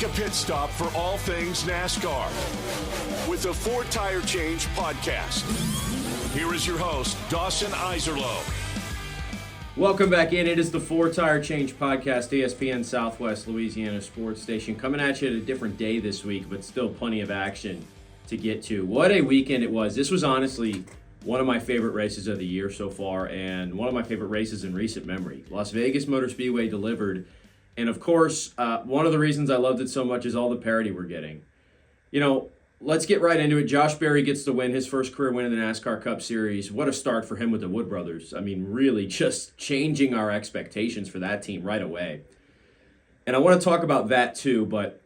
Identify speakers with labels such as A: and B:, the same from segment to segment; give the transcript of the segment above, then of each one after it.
A: Take a pit stop for all things NASCAR with the Four Tire Change podcast. Here is your host, Dawson Iserloh.
B: Welcome back in. It is the Four Tire Change podcast, ESPN Southwest Louisiana Sports Station. Coming at you at a different day this week, but still plenty of action to get to. What a weekend it was. This was honestly one of my favorite races of the year so far, and one of my favorite races in recent memory. Las Vegas Motor Speedway delivered. And of course, one of the reasons I loved it so much is all the parity we're getting. You know, let's get right into it. Josh Berry gets the win, his first career win in the NASCAR Cup Series. What a start for him with the Wood brothers. I mean, really just changing our expectations for that team right away. And I want to talk about that too, but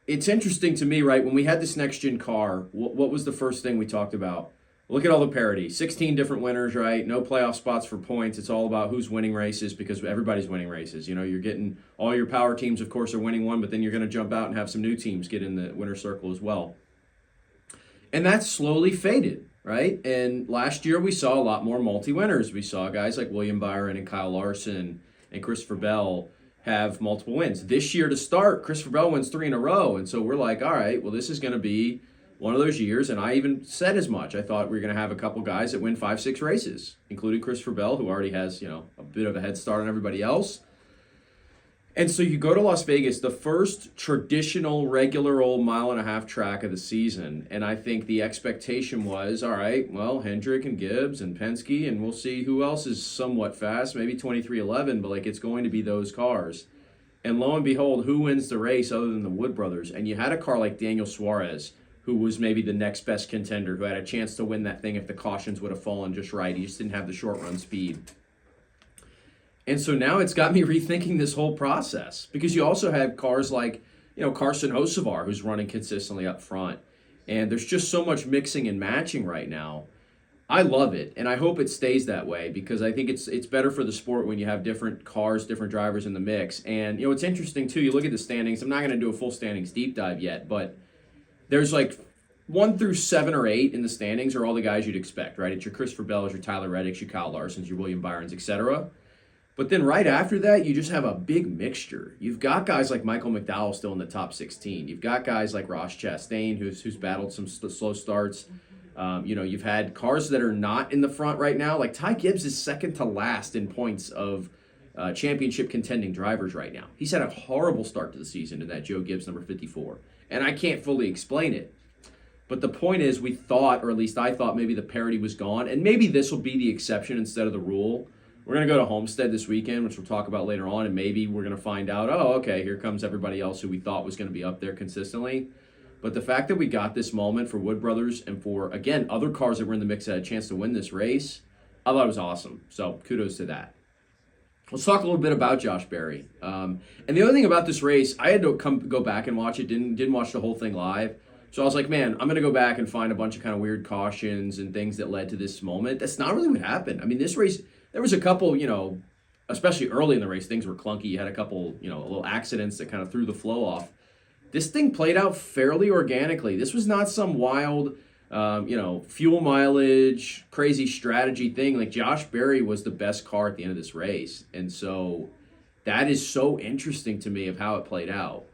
B: it's interesting to me, right? When we had this next-gen car, what was the first thing we talked about? Look at all the parity. 16 different winners, right? No playoff spots for points. It's all about who's winning races because everybody's winning races. You know, you're getting all your power teams, of course, are winning one, but then you're going to jump out and have some new teams get in the winner's circle as well. And that's slowly faded, right? And last year we saw a lot more multi-winners. We saw guys like William Byron and Kyle Larson and Christopher Bell have multiple wins. This year to start, Christopher Bell wins 3 in a row. And so we're like, all right, well, this is going to be one of those years, and I even said as much. I thought we were going to have a couple guys that win 5-6 races, including Christopher Bell, who already has, you know, a bit of a head start on everybody else. And so you go to Las Vegas, the first traditional, regular old mile-and-a-half track of the season, and I think the expectation was, all right, well, Hendrick and Gibbs and Penske, and we'll see who else is somewhat fast, maybe 23-11, but, like, it's going to be those cars. And lo and behold, who wins the race other than the Wood brothers? And you had a car like Daniel Suarez, who was maybe the next best contender, who had a chance to win that thing if the cautions would have fallen just right. He just didn't have the short run speed. And so now it's got me rethinking this whole process, because you also have cars like, you know, Carson Hocevar, who's running consistently up front. And there's just so much mixing and matching right now. I love it, and I hope it stays that way, because I think it's better for the sport when you have different cars, different drivers in the mix. And, you know, it's interesting, too. You look at the standings. I'm not going to do a full standings deep dive yet, but there's like 1 through 7 or 8 in the standings are all the guys you'd expect, right? It's your Christopher Bells, your Tyler Reddicks, your Kyle Larsons, your William Byrons, etc. But then right after that, you just have a big mixture. You've got guys like Michael McDowell still in the top 16. You've got guys like Ross Chastain, who's battled some slow starts. You know, you've had cars that are not in the front right now. Like Ty Gibbs is second to last in points of championship contending drivers right now. He's had a horrible start to the season in that Joe Gibbs number 54. And I can't fully explain it. But the point is, we thought, or at least I thought, maybe the parity was gone. And maybe this will be the exception instead of the rule. We're going to go to Homestead this weekend, which we'll talk about later on. And maybe we're going to find out, oh, okay, here comes everybody else who we thought was going to be up there consistently. But the fact that we got this moment for Wood Brothers and for, again, other cars that were in the mix that had a chance to win this race, I thought it was awesome. So kudos to that. Let's talk a little bit about Josh Berry. And the other thing about this race, I had to go back and watch it. Didn't watch the whole thing live. So I was like, man, I'm going to go back and find a bunch of kind of weird cautions and things that led to this moment. That's not really what happened. I mean, this race, there was a couple, you know, especially early in the race, things were clunky. You had a couple, you know, little accidents that kind of threw the flow off. This thing played out fairly organically. This was not some wild, you know, fuel mileage, crazy strategy thing. Like, Josh Berry was the best car at the end of this race. And so that is so interesting to me of how it played out.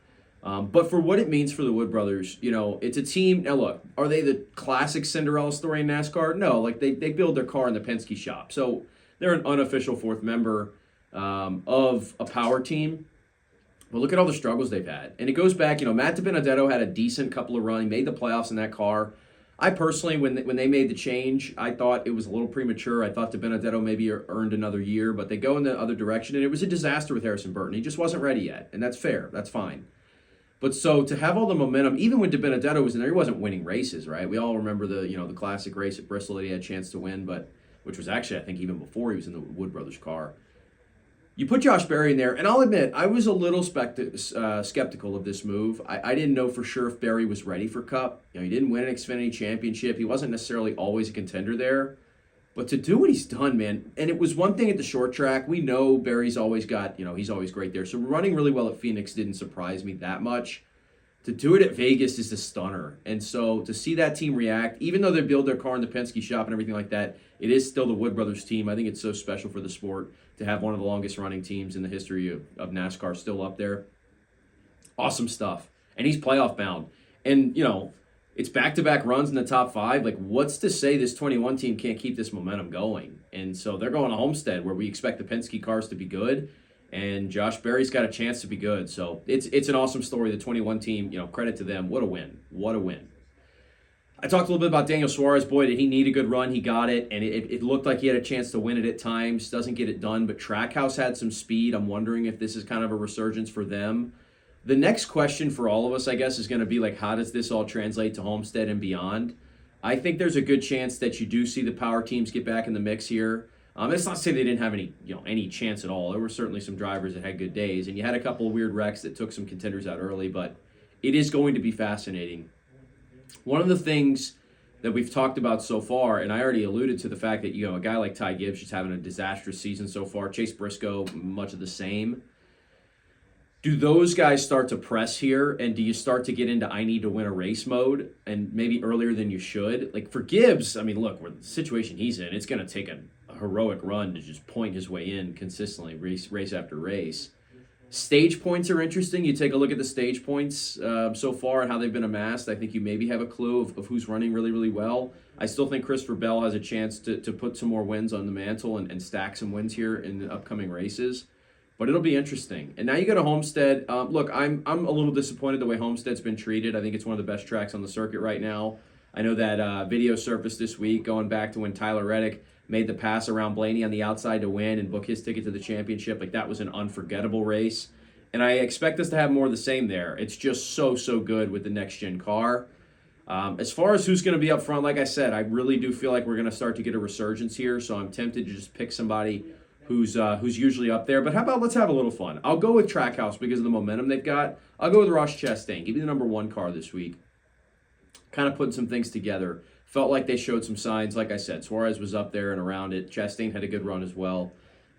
B: But for what it means for the Wood brothers, you know, it's a team. Now, look, are they the classic Cinderella story in NASCAR? No, like they build their car in the Penske shop. So they're an unofficial fourth member of a power team. But look at all the struggles they've had. And it goes back, you know, Matt DiBenedetto had a decent couple of runs. He made the playoffs in that car. I personally, when they made the change, I thought it was a little premature. I thought DiBenedetto maybe earned another year, but they go in the other direction. And it was a disaster with Harrison Burton. He just wasn't ready yet. And that's fair. That's fine. But so to have all the momentum, even when DiBenedetto was in there, he wasn't winning races, right? We all remember the classic race at Bristol that he had a chance to win, but which was actually, I think, even before he was in the Wood Brothers car. You put Josh Berry in there, and I'll admit, I was a little skeptical of this move. I didn't know for sure if Berry was ready for Cup. You know, he didn't win an Xfinity championship. He wasn't necessarily always a contender there. But to do what he's done, man, and it was one thing at the short track. We know Berry's always got, he's always great there. So running really well at Phoenix didn't surprise me that much. To do it at Vegas is a stunner. And so to see that team react, even though they build their car in the Penske shop and everything like that, it is still the Wood Brothers team. I think it's so special for the sport to have one of the longest running teams in the history of NASCAR still up there. Awesome stuff. And he's playoff bound. And, it's back-to-back runs in the top 5. Like, what's to say this 21 team can't keep this momentum going? And so they're going to Homestead, where we expect the Penske cars to be good, and Josh Berry's got a chance to be good. So it's an awesome story. The 21 team, credit to them. What a win. What a win. I talked a little bit about Daniel Suarez. Boy, did he need a good run. He got it, and it looked like he had a chance to win it at times. Doesn't get it done, but Trackhouse had some speed. I'm wondering if this is kind of a resurgence for them. The next question for all of us, I guess, is going to be like, how does this all translate to Homestead and beyond? I think there's a good chance that you do see the power teams get back in the mix here. It's not to say they didn't have any chance at all. There were certainly some drivers that had good days, and you had a couple of weird wrecks that took some contenders out early, but it is going to be fascinating. One of the things that we've talked about so far, and I already alluded to the fact that a guy like Ty Gibbs just having a disastrous season so far, Chase Briscoe, much of the same. Do those guys start to press here, and do you start to get into I need to win a race mode, and maybe earlier than you should? Like for Gibbs, I mean, look, with the situation he's in, it's going to take a heroic run to just point his way in consistently, race after race. Stage points are interesting. You take a look at the stage points so far and how they've been amassed. I think you maybe have a clue of who's running really, really well. I still think Christopher Bell has a chance to put some more wins on the mantle and stack some wins here in the upcoming races. But it'll be interesting. And now you go to Homestead. Look, I'm a little disappointed the way Homestead's been treated. I think it's one of the best tracks on the circuit right now. I know that video surfaced this week going back to when Tyler Reddick made the pass around Blaney on the outside to win and book his ticket to the championship. Like, that was an unforgettable race. And I expect us to have more of the same there. It's just so good with the next-gen car. As far as who's going to be up front, like I said, I really do feel like we're going to start to get a resurgence here. So I'm tempted to just pick somebody who's usually up there. But how about let's have a little fun. I'll go with Trackhouse because of the momentum they've got. I'll go with Ross Chastain. Give me the number 1 car this week. Kind of putting some things together. Felt like they showed some signs. Like I said, Suarez was up there and around it. Chastain had a good run as well.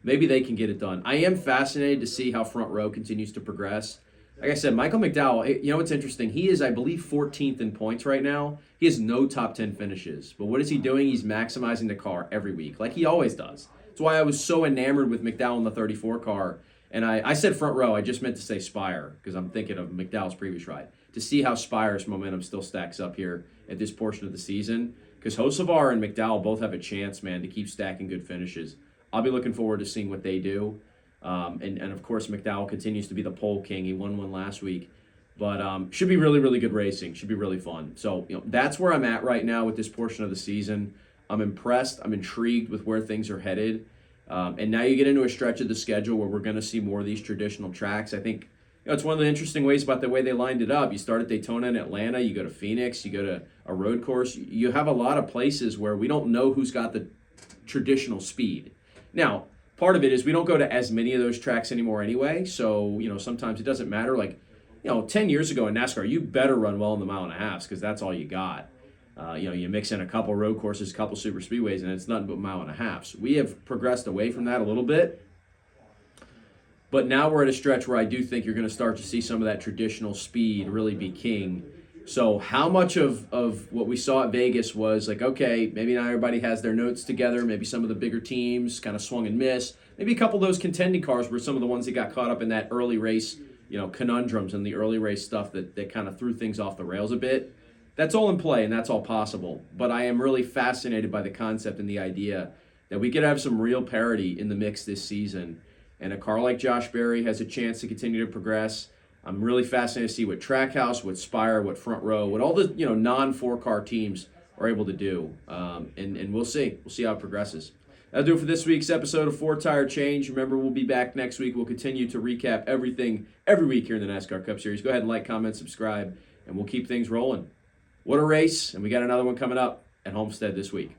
B: Maybe they can get it done. I am fascinated to see how Front Row continues to progress. Like I said, Michael McDowell, what's interesting? He is, I believe, 14th in points right now. He has no top 10 finishes. But what is he doing? He's maximizing the car every week, like he always does. That's why I was so enamored with McDowell in the 34 car. And I said Front Row. I just meant to say Spire because I'm thinking of McDowell's previous ride. To see how Spire's momentum still stacks up here at this portion of the season. Because Hocevar and McDowell both have a chance, man, to keep stacking good finishes. I'll be looking forward to seeing what they do. And of course, McDowell continues to be the pole king. He won one last week. But should be really, really good racing. Should be really fun. So, that's where I'm at right now with this portion of the season. I'm impressed. I'm intrigued with where things are headed. And now you get into a stretch of the schedule where we're going to see more of these traditional tracks. I think it's one of the interesting ways about the way they lined it up. You start at Daytona and Atlanta. You go to Phoenix. You go to a road course. You have a lot of places where we don't know who's got the traditional speed. Now, part of it is we don't go to as many of those tracks anymore anyway. So, sometimes it doesn't matter. Like, 10 years ago in NASCAR, you better run well in the mile and a half because that's all you got. You mix in a couple road courses, a couple super speedways, and it's nothing but mile and a halves. We have progressed away from that a little bit. But now we're at a stretch where I do think you're going to start to see some of that traditional speed really be king. So how much of what we saw at Vegas was like, okay, maybe not everybody has their notes together. Maybe some of the bigger teams kind of swung and missed. Maybe a couple of those contending cars were some of the ones that got caught up in that early race, conundrums and the early race stuff that kind of threw things off the rails a bit. That's all in play and that's all possible. But I am really fascinated by the concept and the idea that we could have some real parity in the mix this season. And a car like Josh Berry has a chance to continue to progress. I'm really fascinated to see what Trackhouse, what Spire, what Front Row, what all the non-4-car teams are able to do. And we'll see. We'll see how it progresses. That'll do it for this week's episode of 4 Tire Change. Remember, we'll be back next week. We'll continue to recap everything every week here in the NASCAR Cup Series. Go ahead and like, comment, subscribe, and we'll keep things rolling. What a race, and we got another one coming up at Homestead this week.